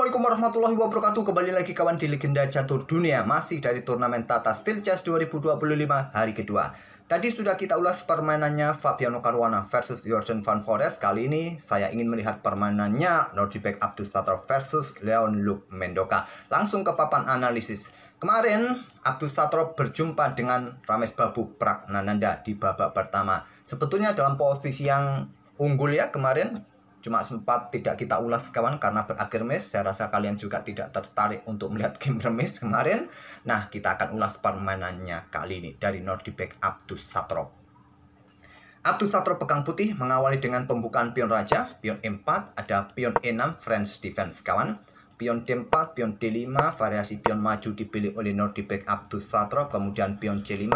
Assalamualaikum warahmatullahi wabarakatuh. Kembali lagi kawan di Legenda Catur Dunia, masih dari turnamen Tata Steel Chess 2025 hari kedua. Tadi sudah kita ulas permainannya Fabiano Caruana versus Jordan Van Foreest. Kali ini saya ingin melihat permainannya Nordibek Abdus Satrov versus Leon-Luc Mendoka. Langsung ke papan analisis. Kemarin Abdus Satrov berjumpa dengan Ramesh Babu Pragnananda di babak pertama. Sebetulnya dalam posisi yang unggul ya kemarin, cuma sempat tidak kita ulas kawan karena berakhir match. Saya rasa kalian juga tidak tertarik untuk melihat game remis kemarin. Nah, kita akan ulas permainannya kali ini dari Nordibek Abdus Satrov. Abdus Satrov pegang putih mengawali dengan pembukaan pion raja, pion E4, ada pion E6 French defense kawan. Pion D4, pion D5, variasi pion maju dipilih oleh Nordibek Abdus Satrov. Kemudian pion C5,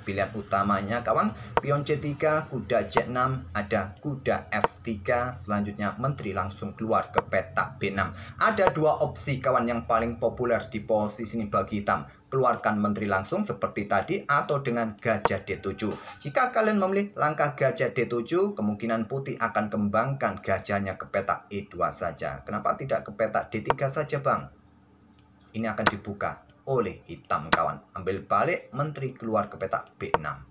pilihan utamanya kawan. Pion C3, kuda C6, ada kuda F3. Selanjutnya menteri langsung keluar ke petak B6. Ada dua opsi kawan yang paling populer di posisi ini bagi hitam. Keluarkan menteri langsung seperti tadi atau dengan gajah D7. Jika kalian memilih langkah gajah D7, kemungkinan putih akan kembangkan gajahnya ke petak E2 saja. Kenapa tidak ke petak D3 saja bang? Ini akan dibuka oleh hitam kawan. Ambil balik, menteri keluar ke petak B6.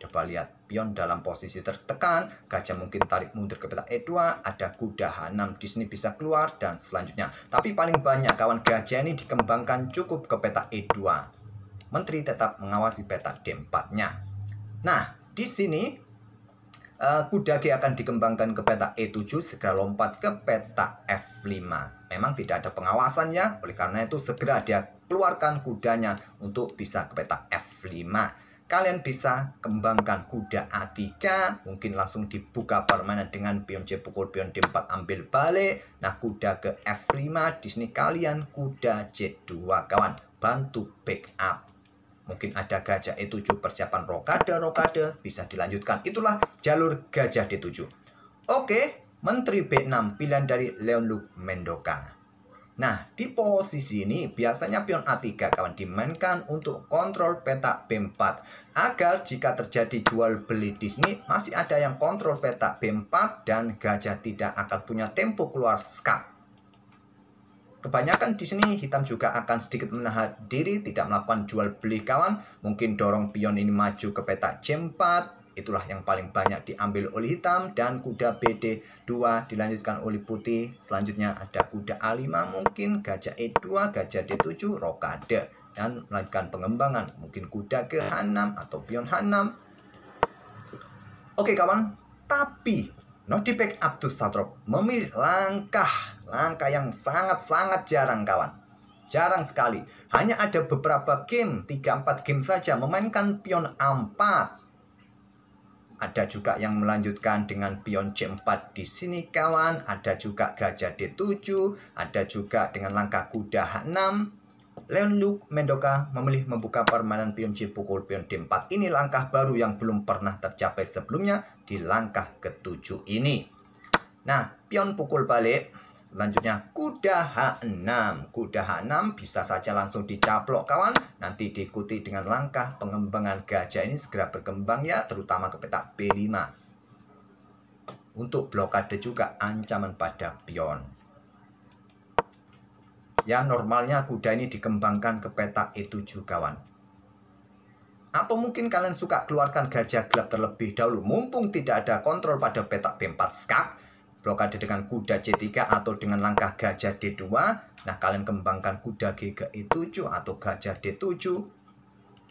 Coba lihat, pion dalam posisi tertekan, gajah mungkin tarik mundur ke petak E2, ada kuda H6 di sini bisa keluar, dan selanjutnya. Tapi paling banyak kawan gajah ini dikembangkan cukup ke petak E2. Menteri tetap mengawasi petak D4-nya. Nah, di sini kuda G akan dikembangkan ke petak E7, segera lompat ke petak F5. Memang tidak ada pengawasan ya, oleh karena itu segera dia keluarkan kudanya untuk bisa ke petak F5. Kalian bisa kembangkan kuda A3, mungkin langsung dibuka permainan dengan pion C pukul pion D4 ambil balik. Nah, kuda ke F5, di sini kalian kuda C2 kawan, bantu backup. Mungkin ada gajah E7 persiapan rokade, bisa dilanjutkan. Itulah jalur gajah D7. Oke, menteri B6, pilihan dari Leon-Luc Mendoka. Nah, di posisi ini biasanya pion A3 kawan dimainkan untuk kontrol petak B4 agar jika terjadi jual beli di sini masih ada yang kontrol petak B4 dan gajah tidak akan punya tempo keluar skak. Kebanyakan di sini hitam juga akan sedikit menahan diri, tidak melakukan jual beli kawan. Mungkin dorong pion ini maju ke petak C4. Itulah yang paling banyak diambil oleh hitam. Dan kuda BD2 dilanjutkan oleh putih. Selanjutnya ada kuda A5, mungkin gajah E2, gajah D7, rokade. Dan melanjutkan pengembangan, mungkin kuda ke H6 atau pion H6. Oke kawan, tapi Nordibek Abdus Satrov memilih langkah yang sangat-sangat jarang kawan. Jarang sekali. Hanya ada beberapa game, 3-4 game saja memainkan pion A4. Ada juga yang melanjutkan dengan pion C4 di sini kawan. Ada juga gajah D7. Ada juga dengan langkah kuda H6. Leon-Luc Mendoka memilih membuka permainan pion C pukul pion D4. Ini langkah baru yang belum pernah tercapai sebelumnya di langkah ke-7 ini. Nah, pion pukul balik. Selanjutnya kuda H6. Kuda H6 bisa saja langsung dicaplok kawan. Nanti diikuti dengan langkah pengembangan gajah ini segera berkembang ya, terutama ke petak B5. Untuk blokade juga ancaman pada pion. Ya, normalnya kuda ini dikembangkan ke petak E7 kawan. Atau mungkin kalian suka keluarkan gajah gelap terlebih dahulu. Mumpung tidak ada kontrol pada petak B4 skak. Blokade dengan kuda C3 atau dengan langkah gajah D2. Nah, kalian kembangkan kuda G ke E7 atau gajah D7.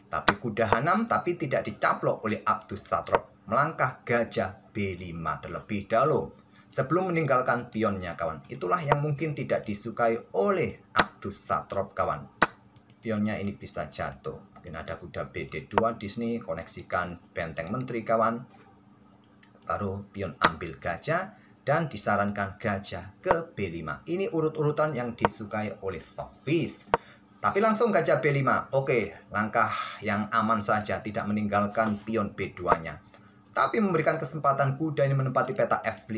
Tapi kuda H6 tapi tidak dicaplok oleh Abdus Satrov. Melangkah gajah B5 terlebih dahulu sebelum meninggalkan pionnya kawan. Itulah yang mungkin tidak disukai oleh Abdus Satrov kawan. Pionnya ini bisa jatuh. Mungkin ada kuda BD2 di sini, koneksikan benteng menteri kawan. Baru pion ambil gajah. Dan disarankan gajah ke B5. Ini urut-urutan yang disukai oleh Stockfish. Tapi langsung gajah B5. Oke, langkah yang aman saja. Tidak meninggalkan pion B2-nya. Tapi memberikan kesempatan kuda ini menempati petak F5.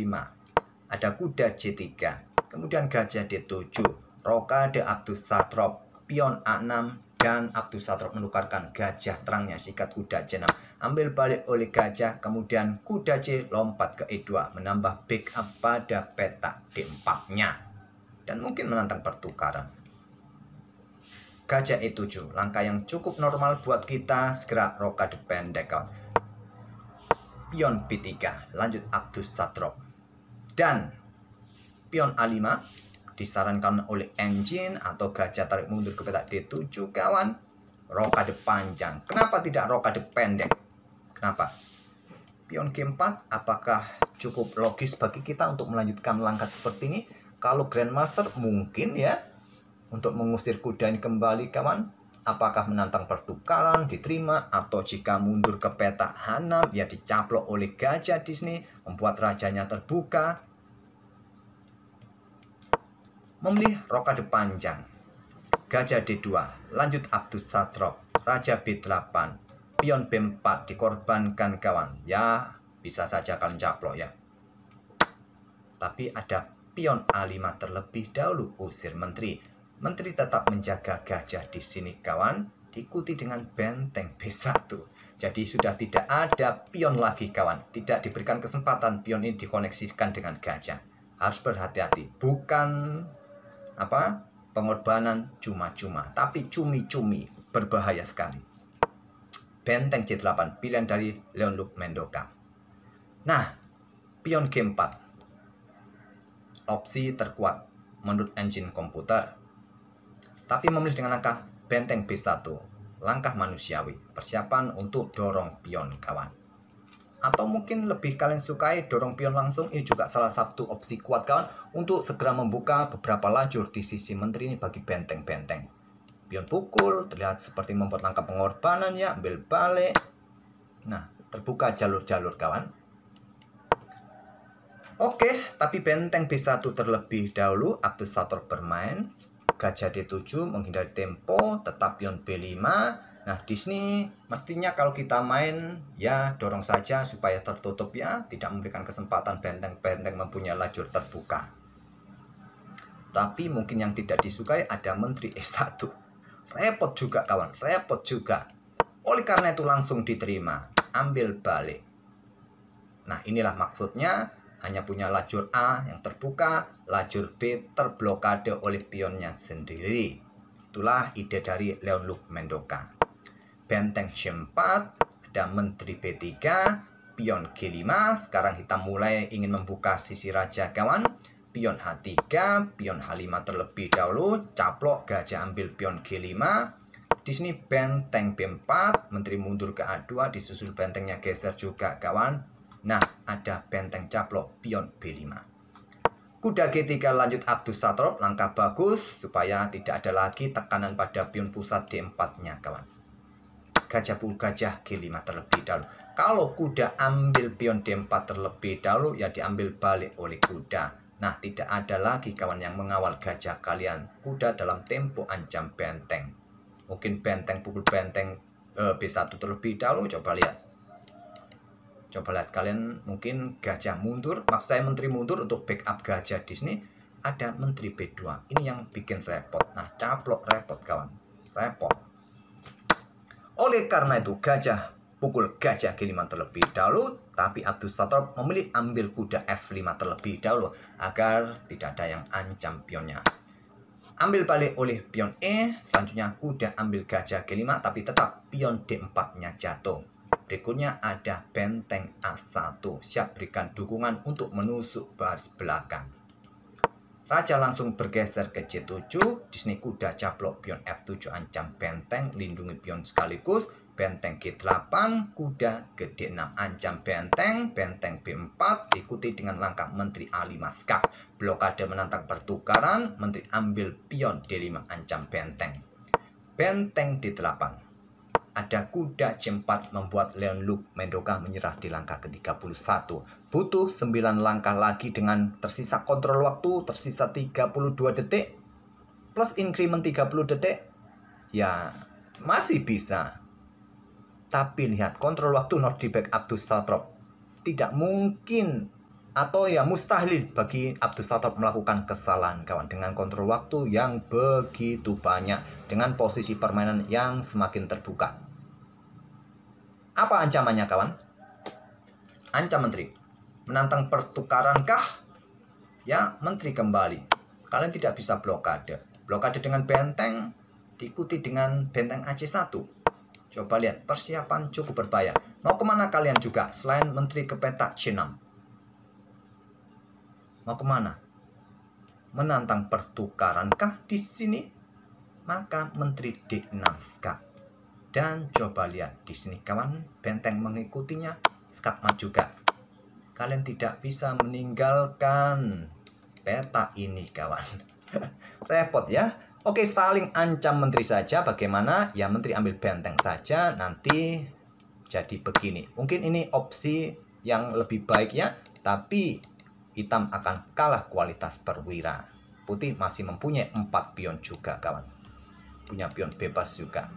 Ada kuda C3. Kemudian gajah D7. Rokade Abdus Satrov. Pion A6. Dan Abdus Satrov menukarkan gajah terangnya, sikat kuda C6. Ambil balik oleh gajah, kemudian kuda C lompat ke E2. Menambah backup pada petak D4-nya. dan mungkin menantang pertukaran. Gajah E7, langkah yang cukup normal buat kita, segera rokade pendek kawan. Pion B3, lanjut Abdus Satrop. Dan pion A5 disarankan oleh engine atau gajah tarik mundur ke petak D7 kawan. Rokade panjang. Kenapa tidak rokade pendek? Kenapa? Pion G4, apakah cukup logis bagi kita untuk melanjutkan langkah seperti ini? Kalau Grandmaster mungkin ya, untuk mengusir kuda ini kembali kawan. Apakah menantang pertukaran diterima, atau jika mundur ke petak H6 ya dicaplok oleh gajah di sini, membuat rajanya terbuka. Memilih rokade panjang. Gajah D2, lanjut Abdus Satrop. Raja B8, pion B4 dikorbankan kawan. Ya, bisa saja kalian caplok ya. Tapi ada pion A5 terlebih dahulu, usir menteri. Menteri tetap menjaga gajah di sini kawan, diikuti dengan benteng B1. Jadi sudah tidak ada pion lagi kawan, tidak diberikan kesempatan pion ini dikoneksikan dengan gajah. Harus berhati-hati, bukan pengorbanan cuma-cuma, tapi cumi-cumi, berbahaya sekali. Benteng C8, pilihan dari Leon-Luc Mendoka. Nah, pion G4, opsi terkuat menurut engine komputer. Tapi memilih dengan langkah benteng B1, langkah manusiawi, persiapan untuk dorong pion kawan. Atau mungkin lebih kalian sukai dorong pion langsung, ini juga salah satu opsi kuat kawan, untuk segera membuka beberapa lajur di sisi menteri ini bagi benteng-benteng. Pion pukul, terlihat seperti membuat langkah pengorbanan ya, ambil balik. Nah, terbuka jalur-jalur kawan. Oke, tapi benteng B1 terlebih dahulu, Abdus Satrop bermain. Gajah D7 menghindari tempo, tetap pion B5. Nah, di sini mestinya kalau kita main ya dorong saja supaya tertutup ya, tidak memberikan kesempatan benteng-benteng mempunyai lajur terbuka. Tapi mungkin yang tidak disukai ada menteri E1. Repot juga kawan, repot juga. Oleh karena itu langsung diterima, ambil balik. Nah, inilah maksudnya, hanya punya lajur A yang terbuka, lajur B terblokade oleh pionnya sendiri. Itulah ide dari Leon-Luc Mendoka. Benteng C4, ada menteri B3, pion G5. Sekarang hitam mulai ingin membuka sisi raja kawan. Pion H3, pion H5 terlebih dahulu, caplok gajah ambil pion G5. Di sini benteng B4, menteri mundur ke A2, disusul bentengnya geser juga kawan. Nah, ada benteng caplok pion B5. Kuda G3 lanjut Abdus Satrop, langkah bagus supaya tidak ada lagi tekanan pada pion pusat D4-nya kawan. Gajah pukul gajah G5 terlebih dahulu. Kalau kuda ambil pion D4 terlebih dahulu, ya diambil balik oleh kuda. Nah, tidak ada lagi kawan yang mengawal gajah kalian. Kuda dalam tempo ancam benteng. Mungkin benteng pukul benteng B1 terlebih dahulu, coba lihat. Coba lihat kalian, mungkin gajah mundur, maksud saya menteri mundur untuk backup gajah di sini. Ada menteri B2, ini yang bikin repot. Nah, caplok repot kawan, repot. Oleh karena itu gajah pukul gajah G5 terlebih dahulu, tapi Abdus Satrop memilih ambil kuda F5 terlebih dahulu agar tidak ada yang ancam pionnya. Ambil balik oleh pion E, selanjutnya kuda ambil gajah G5, tapi tetap pion D4-nya jatuh. Berikutnya ada benteng A1, siap berikan dukungan untuk menusuk baris belakang. Raja langsung bergeser ke C7, di sini kuda caplok pion F7 ancam benteng, lindungi pion sekaligus. Benteng G8, kuda ke D6 ancam benteng, benteng B4 diikuti dengan langkah menteri A5 skak. Blokade menantang pertukaran, menteri ambil pion D5 ancam benteng. Benteng D8. Ada kuda C4 membuat Leon-Luc Mendoka menyerah di langkah ke-31. Butuh 9 langkah lagi dengan tersisa kontrol waktu, tersisa 32 detik. Plus increment 30 detik. Ya, masih bisa. Tapi lihat, kontrol waktu not di back Abdus Satrop. Tidak mungkin atau ya mustahil bagi Abdus Satrop melakukan kesalahan kawan dengan kontrol waktu yang begitu banyak, dengan posisi permainan yang semakin terbuka. Apa ancamannya kawan? Ancam menteri, menantang pertukaran kah? Ya, menteri kembali. Kalian tidak bisa blokade. Blokade dengan benteng diikuti dengan benteng AC1. Coba lihat, persiapan cukup berbahaya. Mau kemana kalian juga selain menteri ke petak C6? Mau kemana? Menantang pertukarankah di sini? Maka menteri D6 skak. Dan coba lihat di sini kawan, benteng mengikutinya, skak maju juga. Kalian tidak bisa meninggalkan peta ini kawan. Repot ya. Oke, saling ancam menteri saja. Bagaimana? Ya menteri ambil benteng saja. Nanti jadi begini. Mungkin ini opsi yang lebih baik ya. Tapi hitam akan kalah kualitas perwira. Putih masih mempunyai 4 pion juga kawan. Punya pion bebas juga.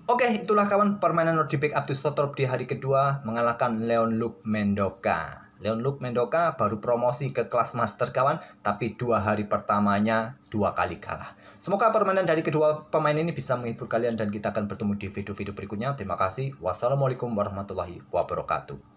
Oke, itulah kawan permainan Lord Big Up to Stotrop di hari kedua mengalahkan Leon Luke Mendoka. Leon Luke Mendoka baru promosi ke kelas master kawan, tapi 2 hari pertamanya 2 kali kalah. Semoga permainan dari kedua pemain ini bisa menghibur kalian dan kita akan bertemu di video-video berikutnya. Terima kasih. Wassalamualaikum warahmatullahi wabarakatuh.